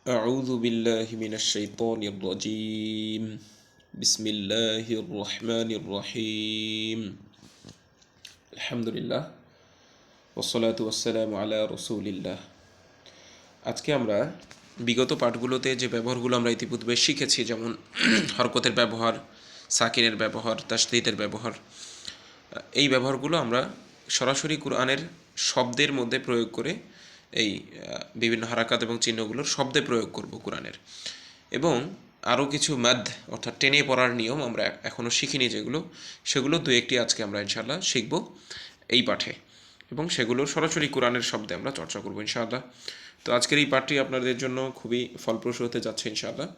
أعوذ بالله من الشيطان الرجيم بسم الله الرحمن الرحيم الحمد لله والصلاة والسلام على رسول الله। আজকে আমরা বিগত পাঠগুলোতে যে ব্যবহারগুলো আমরা ইতিপূর্বে শিখেছি, যেমন হরকতের ব্যবহার, সাকিনের ব্যবহার, তাসদীদের ব্যবহার, এই ব্যবহারগুলো আমরা সরাসরি কোরআনের শব্দের মধ্যে প্রয়োগ করে এই বিভিন্ন হারাকাত এবং চিহ্নগুলোর শব্দে প্রয়োগ করব কোরআনের। এবং আরও কিছু মাদ অর্থাৎ টেনে পড়ার নিয়ম আমরা এখনও শিখিনি, সেগুলো দু একটি আজকে আমরা ইনশাআল্লাহ শিখব এই পাঠে, এবং সেগুলোর সরাসরি কোরআনের শব্দে আমরা চর্চা করব ইনশাআল্লাহ। তো আজকের এই পাঠটি আপনাদের জন্য খুবই ফলপ্রসূ হতে যাচ্ছে ইনশাআল্লাহ।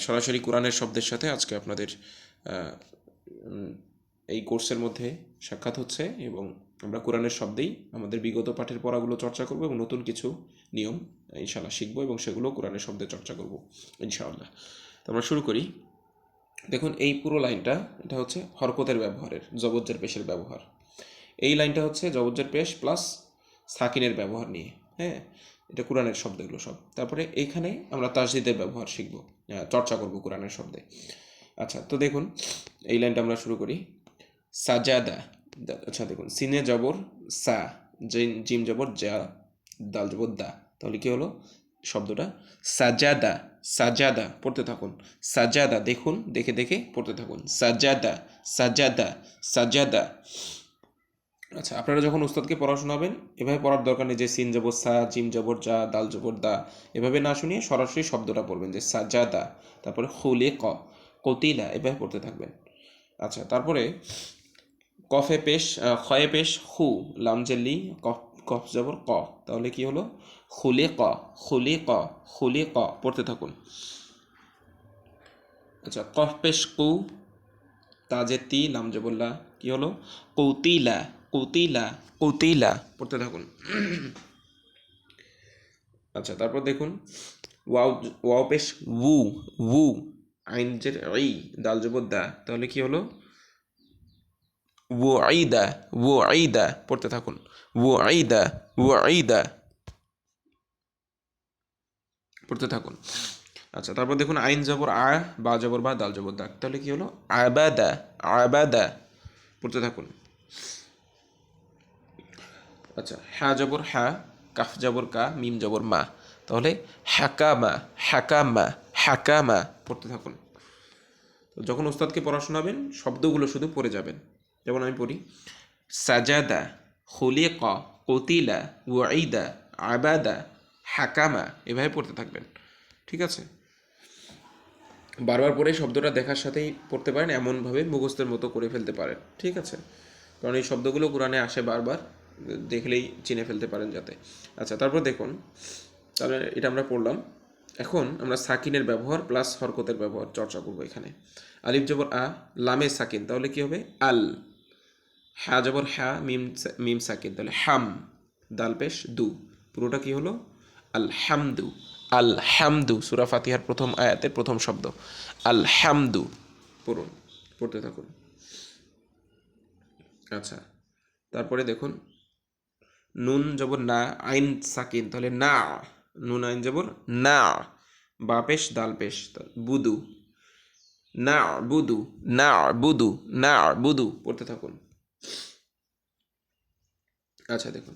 সরাসরি কোরআনের শব্দের সাথে আজকে আপনাদের এই কোর্সের মধ্যে সাক্ষাৎ হচ্ছে, এবং আমরা কোরআনের শব্দেই আমাদের বিগত পাঠের পড়াগুলো চর্চা করব এবং নতুন কিছু নিয়ম ইনশাআল্লাহ শিখবো, এবং সেগুলো কোরআনের শব্দে চর্চা করব ইনশাআল্লাহ। তো আমরা শুরু করি। দেখুন, এই পুরো লাইনটা এটা হচ্ছে হরকতের ব্যবহারের, জবজ্জের পেশের ব্যবহার। এই লাইনটা হচ্ছে জবজ্জের পেশ প্লাস সাকিনের ব্যবহার নিয়ে। হ্যাঁ, এটা কোরআনের শব্দগুলো সব। তারপরে এইখানে আমরা তাসদীদের ব্যবহার শিখব, চর্চা করব কোরআনের শব্দে। আচ্ছা, তো দেখুন এই লাইনটা আমরা শুরু করি। সাজাদা। আচ্ছা দেখুন, সিনে জবর সা, জিম জবর যা, দাল জবর দা, তাহলে কি হলো শব্দটা সাজাদা। সাজাদা পড়তে থাকুন, সাজাদা, দেখুন, দেখে দেখে পড়তে থাকুন, সাজাদা সাজাদা সাজাদা। আচ্ছা, আপনারা যখন উস্তাদকে পড়া শোনাবেন এভাবে পড়ার দরকার নেই যে সিন জবর সা, জিম জবর যা, দাল জবর দা, এভাবে না শুনিয়ে সরাসরি শব্দটা পড়বেন যে সাজাদা, তারপরে খুলে ক, কতিলা, এভাবে পড়তে থাকবেন। আচ্ছা, তারপরে কফে পেশ, খয়ে পেশ হু, লামজেলি, কফ কফ জবর ক, তাহলে কি হলো খুলে ক, খুলে ক, খুলে ক, পড়তে থাকুন। আচ্ছা, কফ পেশ কু, তাজে তি, লাম জবল্লা, কি হলো কৌতিলা, কৌতিলা, কৌতিলা, পড়তে থাকুন। আচ্ছা, তারপর দেখুন ওয়াও, ওয়াও পেশ ওউ, ওউ, আইন জের ই, দাল জবর দা, তাহলে কি হলো ও আইদা, ও আইদা, পড়তে থাকুন, ও আইদা, ও আইদা, পড়তে থাকুন। আচ্ছা, তারপর দেখুন আইন জবর আ, বা জবর বা, দাল জবর দাগ, তাহলে কি হলো আবাদা, আবাদা, পড়তে থাকুন। আচ্ছা, হ্যা জবর হ্যা, কাফ জবর কা, মিম জবর মা, তাহলে হ্যাকামা, হ্যাকামা, হ্যাকামা, পড়তে থাকুন। তো যখন ওস্তাদকে পড়া শোনাবেন শব্দগুলো শুধু পড়ে যাবেন। যেমন আমি পড়ি, সাজাদা, খুলিকা, কতিলা, ওয়াইদা, আবাদা, হাকামা, এভাবে পড়তে থাকবেন। ঠিক আছে, বারবার পড়ে শব্দটা দেখার সাথেই পড়তে পারেন, এমনভাবে মুখস্থের মতো করে ফেলতে পারেন। ঠিক আছে, কারণ এই শব্দগুলো কোরআনে আসে বারবার, দেখলেই চিনে ফেলতে পারেন যাতে। আচ্ছা, তারপর দেখুন, তাহলে এটা আমরা পড়লাম। এখন আমরা সাকিনের ব্যবহার প্লাস হরকতের ব্যবহার চর্চা করব এখানে। আলিফ জবর আ, লামে সাকিন, তাহলে কি হবে আল। হ্যা জবর হ্যা, মিম মিম সাকিন, তাহলে হাম, দাল পেশ দু, পুরোটা কি হলো আল হামদু। আল হামদু, সূরা ফাতিহার প্রথম আয়াতের প্রথম শব্দ আল হামদু, পড়ুন, পড়তে থাকুন। আচ্ছা, তারপরে দেখুন নুন জবর না, আইন সাকিন, তাহলে না, নুন আইন জবর না, বা পেশ দাল পেশ, বুদু, না বুদু, না বুদু, না বুদু, পড়তে থাকুন। আচ্ছা দেখুন,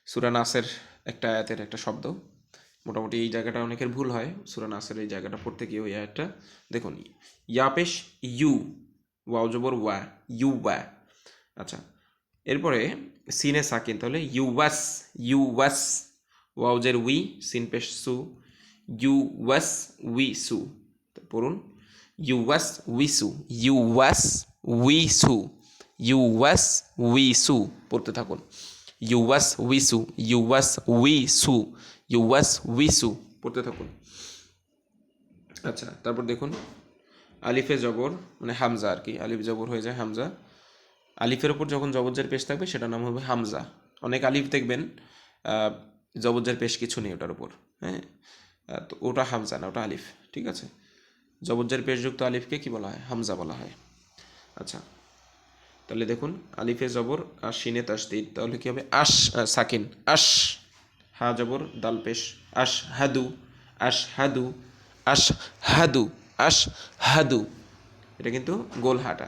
সূরা নাসের একটা আয়াতের একটা শব্দ, মোটামুটি এই জায়গাটা অনেকের ভুল হয়, সূরা নাসের এই জায়গাটা পড়তে গিয়ে ওই আয়াতটা দেখুন, ইয়া পেশ ইউ, ওয়াও জবর ওয়া, ইউ ওয়া। আচ্ছা, এরপরে সিনে সাকিন, তাহলে ইউ ওয়াস, ইউ ওয়াস, ওয়াও জের উই, সিন পেশ সু, ইউ ওয়াস উই সু, পড়ুন ইউ ওয়াস উই সু, ইউ ওয়াস উই সু, ইউ ওয়াস উই সু, পড়তে থাকুন, ইউ ওয়াস উই সু, ইউ ওয়াস উই সু, ইউ ওয়াস উই সু, পড়তে থাকুন। আচ্ছা, তারপর দেখুন আলিফে জবর, মানে হামজা আর কি, আলিফ জবর হয়ে যায় হামজা, আলিফের ওপর যখন জবজ্জের পেশ থাকবে সেটার নাম হবে হামজা। অনেক আলিফ দেখবেন জবজ্জের পেশ কিছু নেই ওটার উপর, হ্যাঁ, তো ওটা হামজা না, ওটা আলিফ। ঠিক আছে, জবজ্জের পেশযুক্ত আলিফকে কি বলা হয়, হামজা বলা হয়। আচ্ছা, তাহলে দেখুন আলিফে জবর আর শিনে তাসদীদ, তাহলে কি হবে আশ সাকিন, আশ, হা জবর দাল পেশ আশহাদু আশহাদু আশহাদু আশহাদু, এটা কিন্তু গোল হাটা।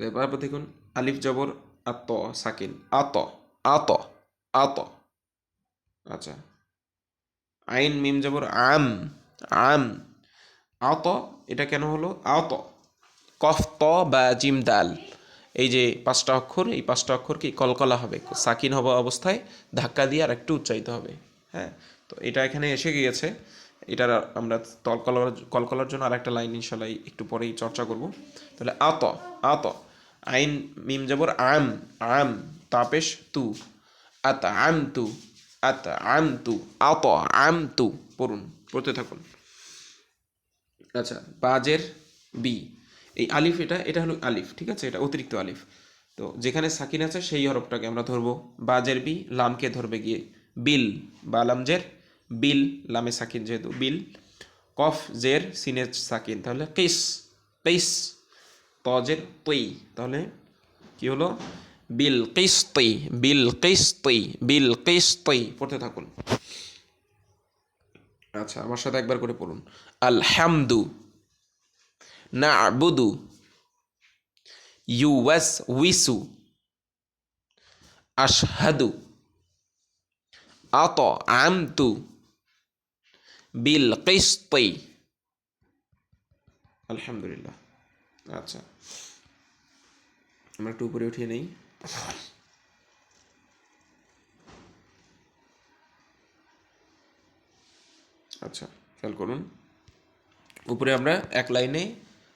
এবার দেখুন আলিফ জবর আত সাকিন আত আত আত। আচ্ছা, আইন মিম জবর আম আম আত, এটা কেন হলো আত? কফ ত বা জিম দাল, এই যে পাঁচটা অক্ষর, এই পাঁচটা অক্ষর কি কলকলা হবে, সাকিন হওয়া অবস্থায় ধাক্কা দিয়ে আর একটু উচ্চারিত হবে। হ্যাঁ, তো এটা এখানে এসে গিয়েছে। এটার আমরা কলকলার জন্য আরেকটা লাইন ইনশাল্লাহ একটু পরেই চর্চা করব। তাহলে আত আত, আইন মিম জবর আম আম তাপেশ তু আত আম তু আত আম তু আত আম তু, পড়ুন, পড়তে থাকুন। আচ্ছা, বাজের বি, এই আলিফ, এটা হলো আলিফ, ঠিক আছে, এটা অতিরিক্ত আলিফ। তো যেখানে সাকিন আছে সেই হরফটাকে আমরা ধরবো। বাজের বি, লামকে ধরবে গিয়ে বিল, বা লামজের বিল, লামে সাকিন যেহেতু বিল। কফ জের সিনে সাকিন, তাহলে কিস কিস। তজের তৈ, তাহলে কি হলো বিল কিস তৈ বিল কিস তৈ বিল কিস তৈ, পড়তে থাকুন। আচ্ছা, আমার সাথে একবার করে পড়ুন। আলহামদু না'বুদু ইউওয়াসউইসু আশহাদু আতআমতু বিল কিসতি। আলহামদুলিল্লাহ। আচ্ছা, আমরা একটু উপরে উঠিয়ে নেই। আচ্ছা, খেয়াল করুন, উপরে আমরা এক লাইনে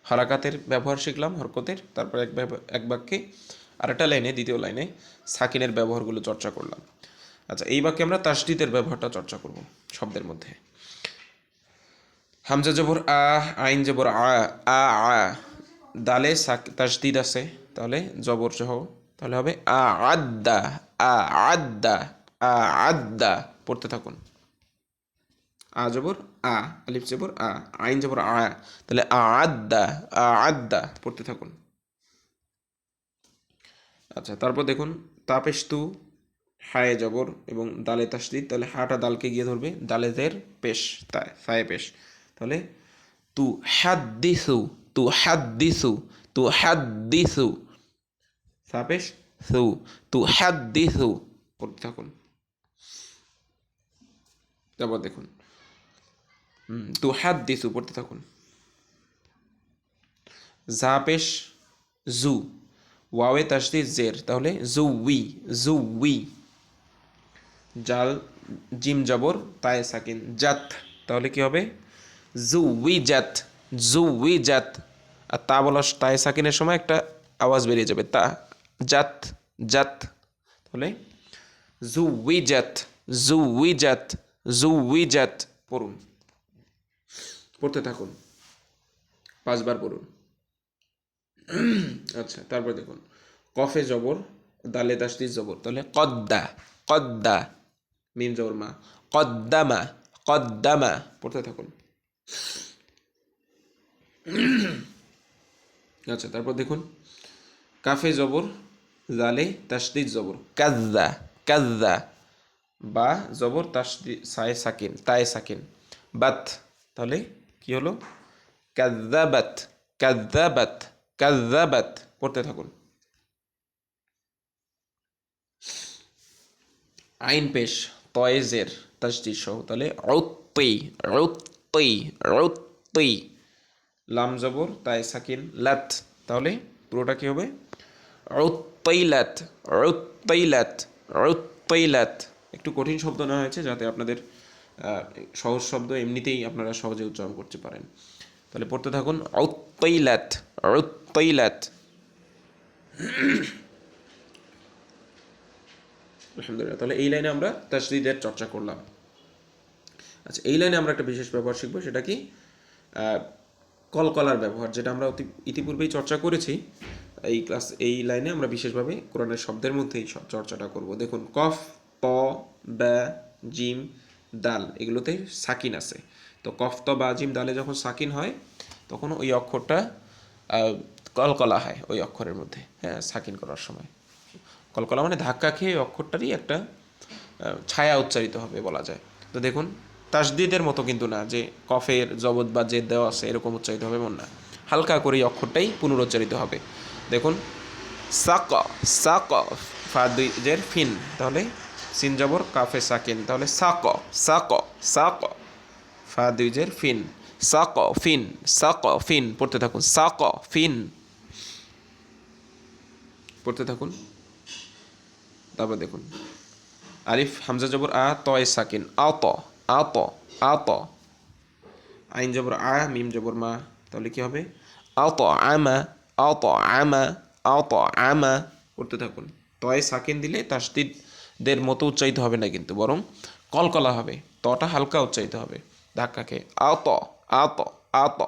হারাকাতের ব্যবহার শিখলাম, হরকতের, তারপর এক বাক্যে আরেকটা লাইনে, দ্বিতীয় লাইনে সাকিনের ব্যবহারগুলো চর্চা করলাম। আচ্ছা, এই বাক্যে আমরা তাসদিদের ব্যবহারটা চর্চা করব শব্দের মধ্যে। হামজা জবর আ, আইন জবর আ আ আ, দালে তাসদিদ আছে, তাহলে জবর সহ, তাহলে হবে আ আদ্দা আ আদ্দা আ আদ্দা, পড়তে থাকুন। আ জবর আ, আলিফ জবর আ, আইন জবর আ, তাহলে আ আদ্দা আ আদ্দা, পড়তে থাকুন। আচ্ছা, তারপর দেখুন তাপেস্তু, হায়ে জবর এবং দালে তাসদিদ, তাহলে হাটা দালকে গিয়ে ধরবে, দালেদের পেশ তায় সায়ে পেশ, তাহলে তু হাদ্দিসু তু হাদ্দিসু তু হাদ্দিসু, সাপেশ সু তু হাদ্দিসু, পড়তে থাকুন। তারপর দেখুন তু হাদ্দিসু, পড়তে থাকুন। জাপেশ জু, ওয়াওয়ে তাসদিদ জের, তাহলে জুউই জুউই। জাল জিম জবর তায়ে সাকিন জাত, তাহলে কি হবে জুউই জাত জুউই জাত। আর তা বলা তায়ে সাকিনের সময় একটা আওয়াজ বেরিয়ে যাবে, তা জাত জাত, তাহলে জুউই জাত জুউই জাত জুউই জাত, পড়ুন, পড়তে থাকুন, 5 বার পড়ুন। আচ্ছা, তারপর দেখুন কফে জবর দালে তাসদিদ জবর, তাহলে কদ্দা কদ্দা, মিম জবর মা কদ্দামা কদ্দামা, পড়তে থাকুন। আচ্ছা, তারপর দেখুন কাফে জবর জালে তাসদিদ জবর কাজ্জা কাজ্জা, বা জবর তাসদিদ সায়ে সাকিন তায়ে সাকিন বাত, তাহলে কি হলো কাজ্জাবাত কাজ্জাবাত কাজ্জাবাত, পড়তে থাকুন। আইন পেশ তয়েজের তাসদিদ সহ, তাহলে উত্তি উত্তি উত্তি। লাম জবর তায়ে সাকিন লাত, তাহলে পুরোটা কি হবে উত্তাইলাত উত্তাইলাত উত্তাইলাত। একটু কঠিন শব্দ নেওয়া হয়েছে যাতে আপনাদের সহজ শব্দ এমনিতেই আপনারা সহজে উচ্চারণ করতে পারেন। তাহলে পড়তে থাকুন উত্তাইলাত উত্তাইলাত। আলহামদুলিল্লাহ, তাহলে এই লাইনে আমরা তাসদিদের চর্চা করলাম। আচ্ছা, এই লাইনে আমরা একটা বিশেষ ব্যবহার শিখবো, সেটা কি কলকলার ব্যবহার, যেটা আমরা ইতিপূর্বেই চর্চা করেছি। এই লাইনে আমরা বিশেষভাবে কোরআনের শব্দের মধ্যেই চর্চাটা করব। দেখুন কফ ত বা জিম দাল, এগুলোতে সাকিন আছে। তো কফ ত বা জিম দালে যখন সাকিন হয় তখন ওই অক্ষরটা কলকলা হয় ওই অক্ষরের মধ্যে, হ্যাঁ, সাকিন করার সময়। কলকলা মানে ধাক্কা খেয়ে অক্ষরটারই একটা ছায়া উচ্চারিত হবে বলা যায়। তো দেখুন তাসদিদের মতো কিন্তু না যে কফের জবত বা জেদ দেওয়া আছে এরকম উচ্চারিত হবে এমন না, হালকা করে এই অক্ষরটাই পুনরুচ্চারিত হবে। দেখুন সাক, সাক, ফা দুই জের ফিন, তাহলে সিন জবর কাফে সাকিন, তাহলে সাক, সাক, সাক, ফা দুই জের ফিন, সাক ফিন, সাক ফিন, পড়তে থাকুন সাক ফিন, পড়তে থাকুন। তারপর দেখুন আলিফ হামজা জবর আ তয় সাকিন, আত, আত, আত, আইন জবর আ মিম জবর মা, তাহলে কি হবে আত আমা, আত আমা, আত আমা, পড়তে থাকুন। তয় সাকিন দিলে তাসদিদের মতো উচ্চারিত হবে না কিন্তু, বরং কলকলা হবে, তটা হালকা উচ্চারিত হবে ধাক্কাকে, আত, আত, আত,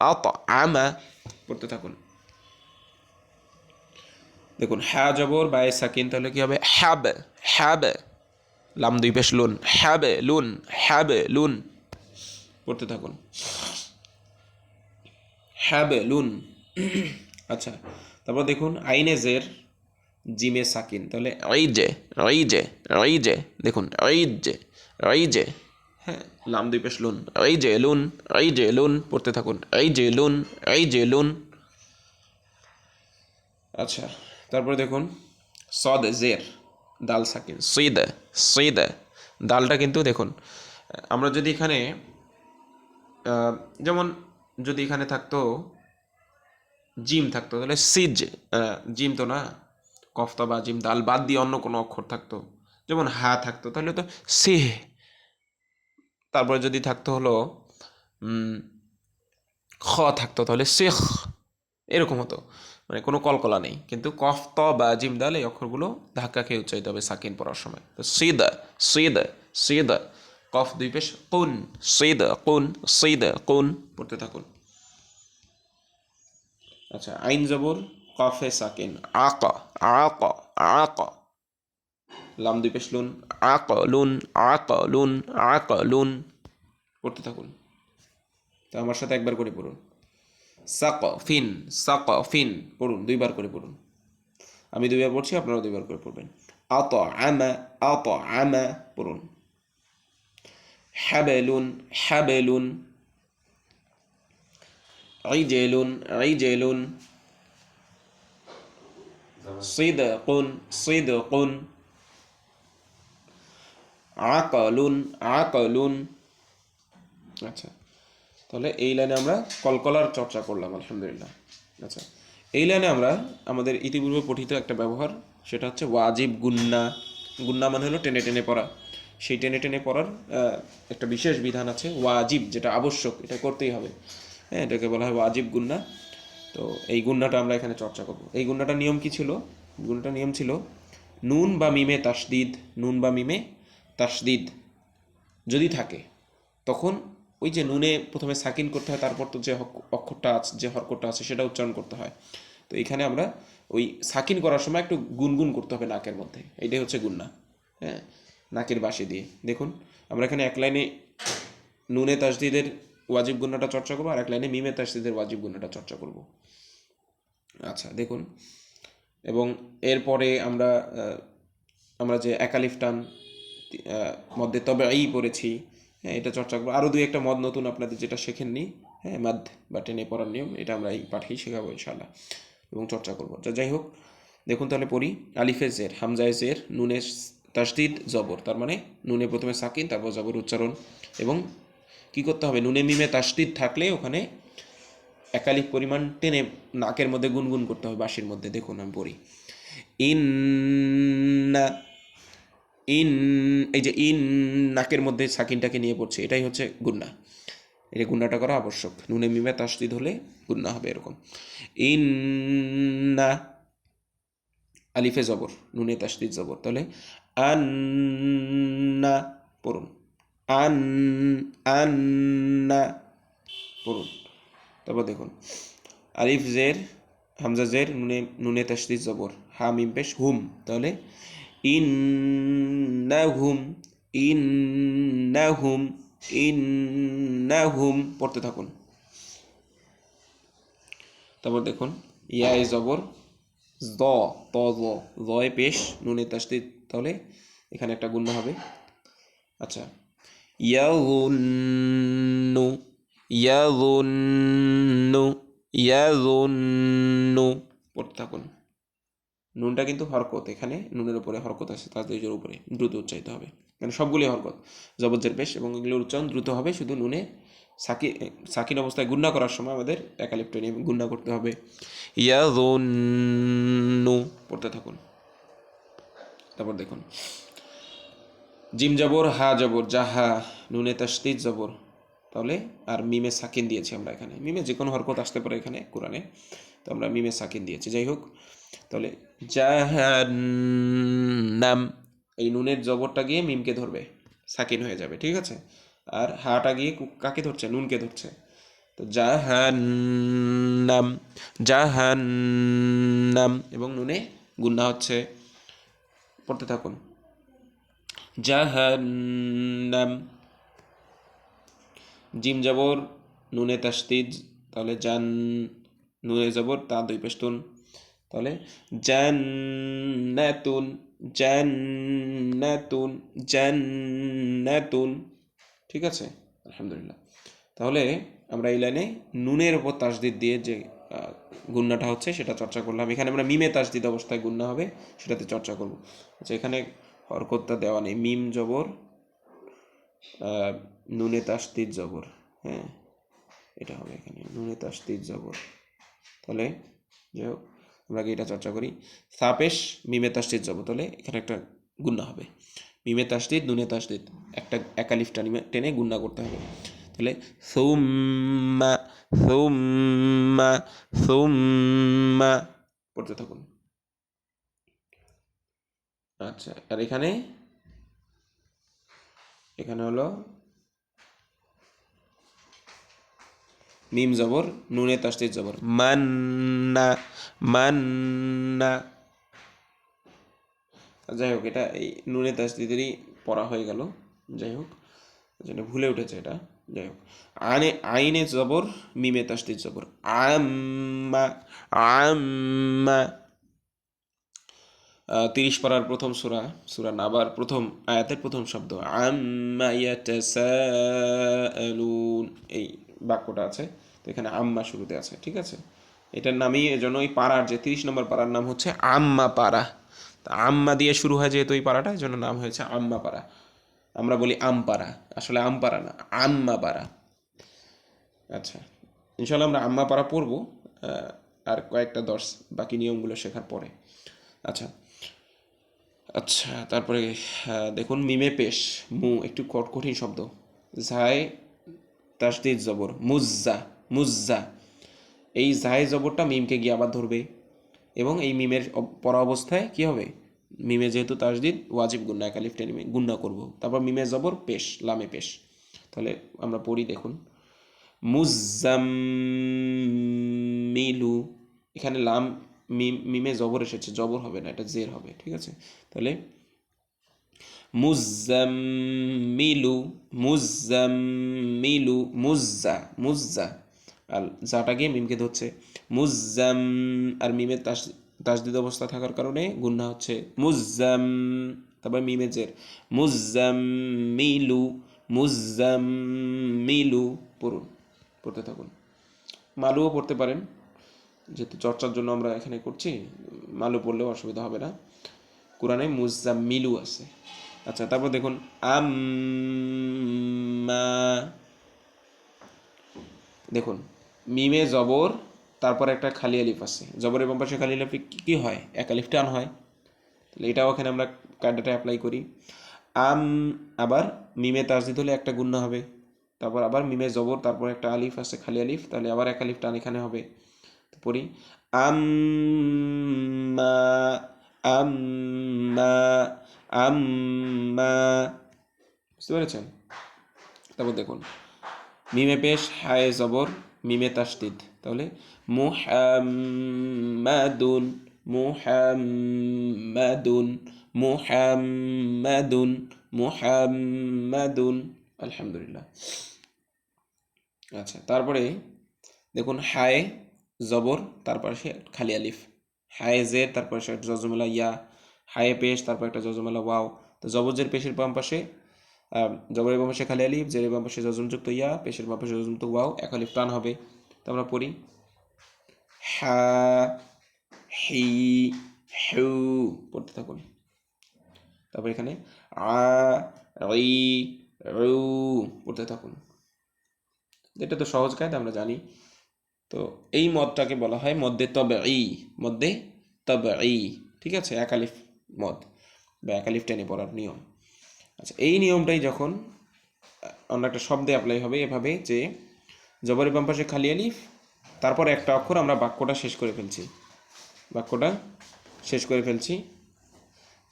আত আমা, পড়তে থাকুন। দেখুন হ্যা জবর বায়ে সাকিন, তাহলে কি হবে হ্যাব, হ্যাব, লাম দুই পেশ লুন, হ্যাবে লুন, হ্যাবে লুন, পড়তে থাকুন হ্যাবে লুন। আচ্ছা, তারপর দেখুন আইনে জের জিমে সাকিন, তাহলে এই যে, এই যে, এই যে, দেখুন এই যে, এই যে, হ্যাঁ লাম দুই পেশ লুন, এই যে লুন, এই যে লুন, পড়তে থাকুন এই যে লুন, এই যে লুন। আচ্ছা, তারপরে দেখুন সদ জের দাল সাকিন, সিদ, সিদ, দালটা কিন্তু দেখুন আমরা যদি এখানে যেমন যদি এখানে থাকতো জিম থাকতো তাহলে সিজ, জিম তো না, কফতা বা জিম দাল বাদ দিয়ে অন্য কোনো অক্ষর থাকতো, যেমন হা থাকতো তাহলে তো সিহ, তারপরে যদি থাকতো হলো খ থাকতো তাহলে শেখ, এরকম হতো, মানে কোনো কলকলা নেই। কিন্তু কফ ত বা জিম দাল এই অক্ষরগুলো ধাক্কা খেয়ে উচ্চারিত হবে সাকিন পড়ার সময়। তো সিদ, সিদ, সিদ, কফ দুই পেশ কুন, সিদ কুন, সিদ কুন, পড়তে থাকুন। আচ্ছা, আইন জবর কফে সাকিন, আক, আক, আক, লাম দুই পেশ লুন, আক লুন, আক লুন, আক লুন, পড়তে থাকুন। তো আমার সাথে একবার করে পড়ুন সাক ফিন, সাক ফিন, পড়ুন দুইবার করে পড়ুন। আমি দুইবার পড়ছি, আপনারাও দুইবার করে পড়বেন। আত আমা, আত আমা, পড়ুন। হাবেলুন, হাবেলুন, ইজেলুন, ইজেলুন, সিদকুন, সিদকুন, আকলুন, আকলুন। আচ্ছা, তাহলে এই লাইনে আমরা কলকলার চর্চা করলাম আলহামদুলিল্লাহ। আচ্ছা, এই লাইনে আমরা আমাদের ইতিপূর্বে পঠিত একটা ব্যবহার, সেটা হচ্ছে ওয়াজিব গুন্না। গুন্না মানে হলো টেনে টেনে পড়া, সেই টেনে টেনে পড়ার একটা বিশেষ বিধান আছে, ওয়াজিব যেটা আবশ্যক, এটা করতেই হবে, হ্যাঁ এটাকে বলা হয় ওয়াজিব গুন্না। তো এই গুন্নাটা আমরা এখানে চর্চা করব। এই গুন্নাটার নিয়ম কি ছিল? গুন্নাটার নিয়ম ছিল নুন বা মিমে তাসদিদ, নুন বা মিমে তাসদিদ যদি থাকে তখন ওই যে নুনে প্রথমে সাকিন করতে হয়, তারপর তো যে অক্ষরটা আছে, যে হরকতটা আছে সেটা উচ্চারণ করতে হয়। তো এখানে আমরা ওই সাকিন করার সময় একটু গুনগুন করতে হবে নাকের মধ্যে, এইটাই হচ্ছে গুন্না, হ্যাঁ নাকের বাঁশি দিয়ে। দেখুন আমরা এখানে এক লাইনে নুনে তাসদিদের ওয়াজিব গুন্নাটা চর্চা করবো, আর এক লাইনে মিমে তাসদিদের ওয়াজিব গুন্নাটা চর্চা করব। আচ্ছা দেখুন, এবং এরপরে আমরা আমরা যে একালিফ টান মধ্যে তবে এই পড়েছি, হ্যাঁ এটা চর্চা করবো। আরও দুই একটা মদ নতুন আপনাদের যেটা শেখেননি, হ্যাঁ মাদ বা টেনে পড়ার নিয়ম, এটা আমরা এই পাঠেই শেখাবো ইনশাআল্লাহ এবং চর্চা করবো। যাই হোক, দেখুন তাহলে পড়ি। আলিফে জের, হামজায় জের, নুনে তাসদিদ জবর, তার মানে নুনে প্রথমে সাকিন তারপর জবর উচ্চারণ, এবং কি করতে হবে নুনে মিমে তাসদিদ থাকলে ওখানে একালিফ পরিমাণ টেনে নাকের মধ্যে গুনগুন করতে হবে বাঁশির মধ্যে। দেখুন আমি পড়ি ইন্না, ইন, এই যে ইন নাকের মধ্যে সাকিনটাকে নিয়ে পড়ছে, এটাই হচ্ছে গুন্না। এটা গুন্নাটা করা আবশ্যক, নুনে মিমে তাসদিদ হলে গুন্না হবে এরকম। ইন্না, আলিফে জবর, নুনে তাসদিদ জবর, তাহলে আন্না, পড়ুন আন, আন্না, পড়ুন। তারপর দেখুন আলিফ জের, হামজা জের, নুনে নুনে তাসদিদ জবর, হা মিম পেশ হুম, তাহলে ইন্নাহুম, ইন্নাহুম, ইন্নাহুম, পড়তে থাকুন। তারপর দেখুন ইয়ায় জবর জ, ত জ, জয় পেশ নুনে তাসদিদ, তাহলে এখানে একটা গুণ্য হবে। আচ্ছা, ইয়াযুন্নু, ইয়াযুন্নু, ইয়াযুন্নু, পড়তে থাকুন। নুনটা কিন্তু হরকত, এখানে নুনের উপরে হরকত আছে, তাজদিদের উপরে দ্রুত উচ্চারিত হবে, মানে সবগুলি হরকত, জবরজের পেশ, এবং এগুলোর উচ্চারণ দ্রুত হবে। শুধু নুনে সাকিন অবস্থায় গুণনা করার সময় আমাদের একালিফ টেনে গুণনা করতে হবে। ইয়াযুন্নু, পড়তে থাকুন। তারপর দেখুন, জিম জবর, হা জবর, জাহা, নুনে তাসদিদ জবর, তাহলে আর মিমে সাকিন দিয়েছি আমরা এখানে। মিমে যে কোনো হরকত আসতে পারে এখানে কোরআনে, তো আমরা মিমে সাকিন দিয়েছি। যাই হোক, তাহলে জাহান্নাম, এই নুনের জবরটা গিয়ে মিমকে ধরবে, সাকিন হয়ে যাবে, ঠিক আছে। আর হাটা গিয়ে কাকে ধরছে? নুনকে ধরছে। তো জাহান্নাম, জাহান্নাম, এবং নুনে গুন্না হচ্ছে। পড়তে থাকুন, জাহান্নাম। জিম জবর, নুনে তাসদিদ, তাহলে জান, নুনে জবর, তা দুই পেশতুন, তাহলে জান্নাতুন, জান্নাতুন, জান্নাতুন, ঠিক আছে, আলহামদুলিল্লাহ। তাহলে আমরা এই লাইনে নুনের উপর তাসদিদ দিয়ে যে গুন্নাটা হচ্ছে সেটা চর্চা করলাম। এখানে আমরা মিমে তাসদিদ অবস্থায় গুন্না হবে সেটাতে চর্চা করব। আচ্ছা, এখানে হরকতটা দেওয়া নেই, মিম জবর, নুনে তাসদিদ জবর, হ্যাঁ এটা হবে এখানে নুনে তাসদিদ জবর। তাহলে যাই হোক, আমরা এটা চর্চা করি। সাপেশ মিমে তাসদিদ জবর, তাহলে এখানে একটা গুন্না হবে, মিমে তাসদিদ, নুনে তাসদিদ, একটা একালিফ টেনে গুন্না করতে হবে। তাহলে সুম্মা, সুম্মা, সুম্মা, পড়তে থাকুন। আচ্ছা, আর এখানে এখানে হলো মিম জবর, নুনে তাসদিদ জবর, মান্না, মান্না। যাই হোক, এটা এই নুনে তাসদিদেরই পড়া হয়ে গেল। যাই হোক, যেটা ভুলে উঠেছে এটা। যাই হোক, আনে, আইনে জবর, মিমে তাসদিদ জবর, আম্মা, আম্মা। 30 পারার প্রথম সূরা, সূরা নাবার প্রথম আয়াতের প্রথম শব্দ আম্মা ইয়াতাসাআলুন, এই বাক্যটা আছে। তো এখানে আম্মা শুরুতে আছে, ঠিক আছে। এটার নামই এজন্য এই পাড়ার যে 30 নম্বর পাড়ার নাম হচ্ছে আম্মা পাড়া। তা আম্মা দিয়ে শুরু হয় যেহেতু এই পাড়াটা, এই জন্য নাম হয়েছে আম্মা পাড়া। আমরা বলি আমপাড়া, আসলে আমপাড়া না, আম্মা পাড়া। আচ্ছা, ইনশাল্লাহ আমরা আম্মা পাড়া পড়বো আর কয়েকটা দর্শ বাকি নিয়মগুলো শেখার পরে। আচ্ছা, আচ্ছা, তারপরে দেখুন মিমে পেশ, মু একটু কঠিন শব্দ, ঝাই তাসদিদ জবর, মুজ্জা, মুজ্জা। এই ঝাই জবরটা মিমকে গিয়ে আবার ধরবে, এবং এই মিমের পড়া অবস্থায় কি হবে? মিমে যেহেতু তাসদিদ, ওয়াজিব গুন্না, একালিফ টেনে গুন্না করবো। তারপর মিমে জবর, পেশ, লামে পেশ। তাহলে আমরা পড়ি, দেখুন, মুজাম্মিলু, এখানে লাম মিমে জবর এসেছে, জবর হবে না, এটা জের হবে, ঠিক আছে। তাহলে মুজাম্মিলু, মুজাম্মিলু, মুজ্জা, মুজ্জা, আর জাটা গিয়ে মিমকে ধরছে, মুজাম, আর মিমে তাসদিদ অবস্থা থাকার কারণে গুন্না হচ্ছে মুজাম। তারপর মিমে জের, মুজাম্মিলু, মুজাম্মিলু, পড়ুন, পড়তে থাকুন। মালুও পড়তে পারেন, যেহেতু চর্চার জন্য আমরা এখানে করছি, মালু পড়লেও অসুবিধা হবে না। কোরআনে মুজাম্মিলু আছে। আচ্ছা, তারপর দেখুন আম্মা, দেখুন মিমে জবর, তারপর একটা খালি আলিফ আছে, জবরের বাম পাশে খালি আলিফ কি হয়? এক আলিফ টান হয়। তাহলে এটাও এখানে আমরা কায়দাটা অ্যাপ্লাই করি। আম, আবার মিমে তাসদিদ হলে একটা গুন্না হবে, তারপর আবার মিমে জবর, তারপর একটা আলিফ আছে খালি আলিফ, তাহলে আবার এক আলিফ টান এখানে হবে। তো পড়ি আম্মা, আম্মা, আম্মা, বুঝতে পেরেছেন? তারপর দেখুন মিমে পেশ, হায় জবর, মিমে তাসদিদ, তাহলে মুহাম্মাদুন, মুহাম্মাদুন, মুহাম্মাদুন, মুহাম্মাদুন, আলহামদুলিল্লাহ। আচ্ছা, তারপরে দেখুন হায় জবর, তারপরে সে খালি আলিফ, হায় জের, তারপরে সে জজমেলা ইয়া, হায়ে পেশ, তারপর একটা জজমেলা ওয়াও, তো জবরজের পেশের বাম পাশে জবরের বাম পাশে খালি আলিফ, জেরের বাম পাশে জজমযুক্ত ইয়া, পেশের বাম পাশে জজমযুক্ত ওয়াও, এক আলিফ টান হবে। তো আমরা পড়ি হা, হি, হু, পড়তে থাকুন। তারপর এখানে আ, ই, রু, পড়তে থাকুন। এটা তো সহজ কায়দা, আমরা জানি। তো এই মদটাকে বলা হয় মদ্দে তবঈ, মদ্দে তবঈ, ঠিক আছে, এক আলিফ মদ বা এক আলিফ টেনে পড়ার নিয়ম। আচ্ছা, এই নিয়মটাই যখন অন্য একটা শব্দে অ্যাপ্লাই হবে এভাবে যে জবরের বাম পাশে খালি আলিফ, তারপর একটা অক্ষর আমরা বাক্যটা শেষ করে ফেলছি,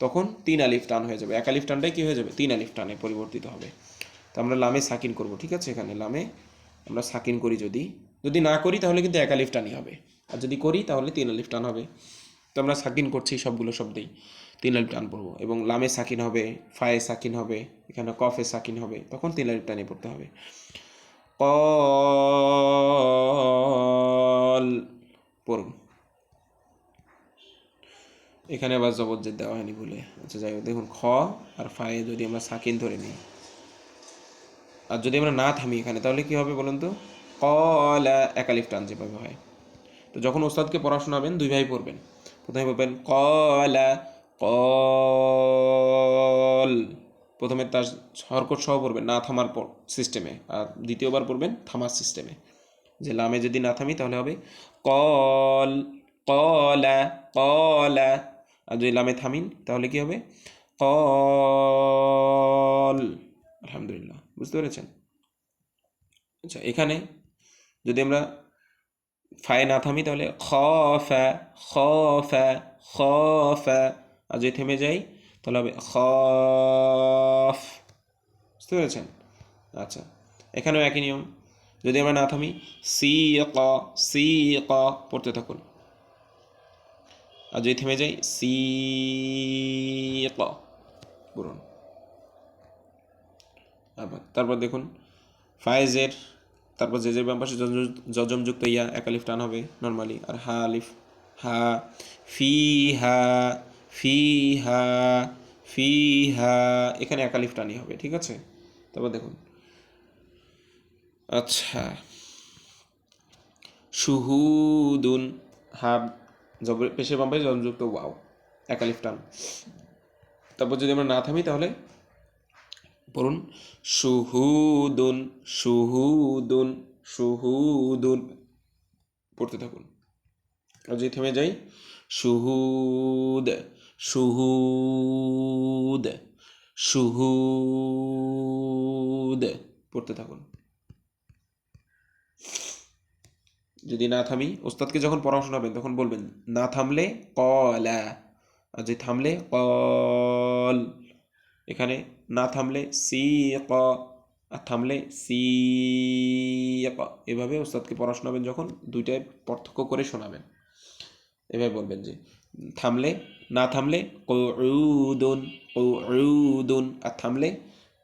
তখন 3 আলিফ টান হয়ে যাবে। এক আলিফ টানটাই কী হয়ে যাবে? 3 আলিফ টানে পরিবর্তিত হবে। তো আমরা লামে সাকিন করব, ঠিক আছে, এখানে লামে আমরা সাকিন করি, যদি না করি তাহলে কিন্তু এক আলিফ টানই হবে, আর যদি করি তাহলে 3 আলিফ টান হবে। তো আমরা সাকিন করছি সবগুলো শব্দেই 3 আলিফ টান পড়বো, এবং লামে সাকিন হবে, ফায়ে সাকিন হবে, এখানে কফে সাকিন হবে, তখন 3 আলিফ টানে পড়তে হবে। কল পড়ুন। এখানে আবার জবরজের দেওয়া হয়নি ভুলে। আচ্ছা যাই হোক, দেখুন খ আর ফায়ে যদি আমরা সাকিন ধরে নিই, আর যদি আমরা না থামি এখানে, তাহলে কি হবে বলুন তো? কলা, এক আলিফ টান যেভাবে হয়। তো যখন ওস্তাদকে পড়া শোনাবেন দুইভাবে পড়বেন। প্রথমে বলবেন কলা, কল, প্রথমে তার হরকত সহ পড়বেন না থামার পর সিস্টেমে, আর দ্বিতীয়বার পড়বেন থামার সিস্টেমে। যে লামে যদি না থামি তাহলে হবে কল, কলা, কলা, আর যদি লামে থামিন তাহলে কি হবে? কল। আলহামদুলিল্লাহ, বুঝতে পেরেছেন? আচ্ছা, এখানে যদি আমরা ফায়ে না থামি তাহলে খফা, খফা, খফা, আর যদি থেমে যাই তাহলে হবে খফ। বুঝতে পেরেছেন? আচ্ছা, এখানেও একই নিয়ম। যদি আমরা না থামি সিক, সিক, পড়তে থাকুন, আর যদি থেমে যাই সিক, পড়ুন। তারপর দেখুন ফায়েজের, তারপর জেজের বাম পাশে জজমযুক্ত ইয়া, এক আলিফ টান হবে নর্মালি, আর হা আলিফ, হা, ফি হা, ফি হা, ফি হা, এখানে এক আলিফ টানই হবে, ঠিক আছে। তারপর দেখুন, আচ্ছা, শুহুদুন, হা জবর পেশের বাম পাশে জজমযুক্ত ওয়াও, এক আলিফ টান। তারপর যদি আমরা না থামি তাহলে পড়ুন শুহুদুন, শুহুদুন, শুহুদুন, পড়তে থাকুন, আর যদি থেমে যাই শুহুদ, শুহুদ, শুহুদ, পড়তে থাকুন। যদি না থামি, ওস্তাদকে যখন পড়া শোনাবেন তখন বলবেন না থামলে কলা, আর যদি থামলে কল। এখানে না থামলে সিক, আর থামলে সিক। এভাবে ওস্তাদকে পড়া শোনাবেন যখন, দুইটায় পার্থক্য করে শোনাবেন। এভাবে বলবেন যে থামলে, না থামলে কউদুন, কউদুন, আর থামলে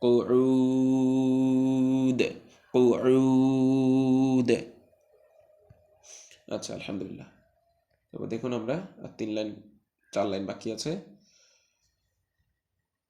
কউদ, কউদ। আচ্ছা, আলহামদুলিল্লাহ। তারপর দেখুন আমরা আর 3 লাইন 4 লাইন বাকি আছে।